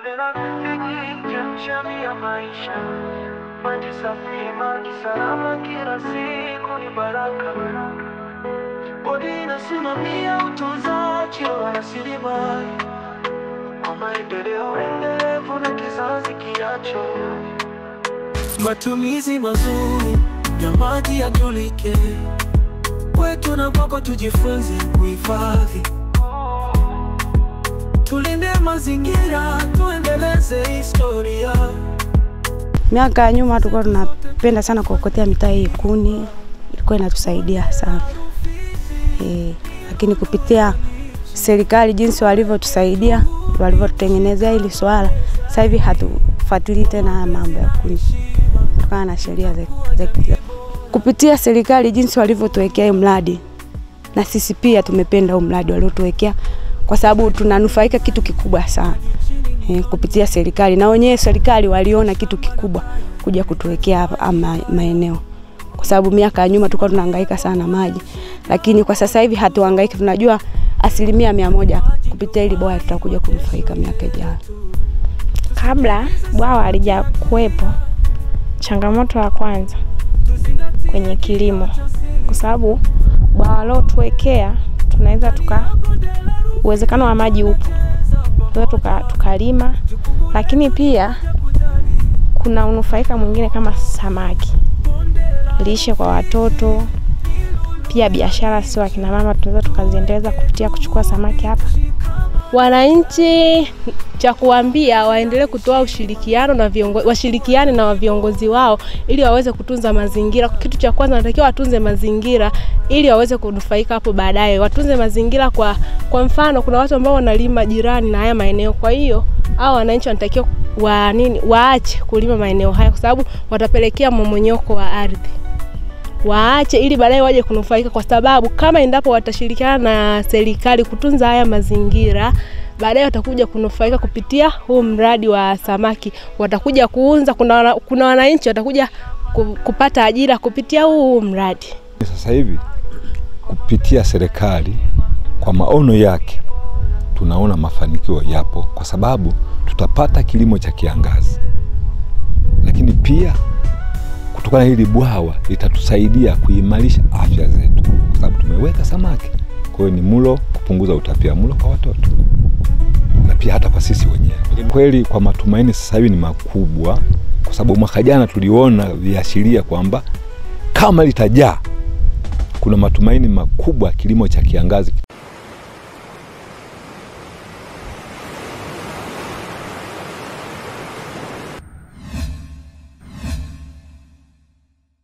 Bonde la chemchemi ya maisha, maji safi, maji salama, kila siku ni baraka. Bodi inasimamia utunzaji wa rasilimali kwa maendeleo endelevu na kizazi kijacho. Matumizi mazuri ya maji yajulike, kwetu na kwako tujifunze kuhifadhi. Tulinde mazingira, tuendeleze historia. Miaka ya nyuma tulikuwa tunapenda sana kuokotea mitaa hii kuni, ilikuwa inatusaidia sana. Lakini kupitia serikali jinsi walivyotusaidia, walivyotutengenezea hili swala, sasa hivi hatufuatilii tena mambo ya kuni. Kutokana na sheria za kupitia serikali jinsi walivyotuwekea mradi, na sisi pia tumependa mradi waliotuwekea kwa sababu tunanufaika kitu kikubwa sana kupitia serikali, na wenyewe serikali waliona kitu kikubwa kuja kutuwekea hapa maeneo, kwa sababu miaka ya nyuma tulikuwa tunahangaika sana maji, lakini kwa sasa hivi hatuhangaiki. Tunajua 100% kupitia hili bwawa tutakuja kunufaika miaka ijayo. Kabla bwawa halijakuwepo, changamoto ya kwanza kwenye kilimo, kwa sababu bwawa leo tuwekea tunaweza uwezekano wa maji upo, tukalima, lakini pia kuna unufaika mwingine kama samaki, lishe kwa watoto, pia biashara sio akina mama tunaweza tukaziendeleza kupitia kuchukua samaki hapa. Wananchi cha kuambia waendelee kutoa ushirikiano na washirikiane na viongozi wao ili waweze kutunza mazingira. Kitu cha kwanza wanatakiwa watunze mazingira ili waweze kunufaika hapo baadaye. Watunze mazingira kwa mfano kuna watu ambao wanalima jirani na haya maeneo. Kwa hiyo hao wananchi wanatakiwa waache kulima maeneo haya kwa sababu watapelekea mmomonyoko wa ardhi. Waache ili baadaye waje kunufaika, kwa sababu kama endapo watashirikiana na serikali kutunza haya mazingira, baadaye watakuja kunufaika kupitia huu mradi wa samaki. Watakuja kuunza, kuna wananchi watakuja kupata ajira kupitia huu mradi. Sasa hivi kupitia serikali kwa maono yake tunaona mafanikio yapo, kwa sababu tutapata kilimo cha kiangazi, lakini pia kutokana hili bwawa litatusaidia kuimarisha afya zetu, kwa sababu tumeweka samaki. Kwa hiyo ni mlo, kupunguza utapiamlo kwa watoto na pia hata kwa sisi wenyewe. Kweli kwa matumaini sasa hivi ni makubwa, kwa sababu mwaka jana tuliona viashiria kwamba kama litajaa kuna matumaini makubwa kilimo cha kiangazi.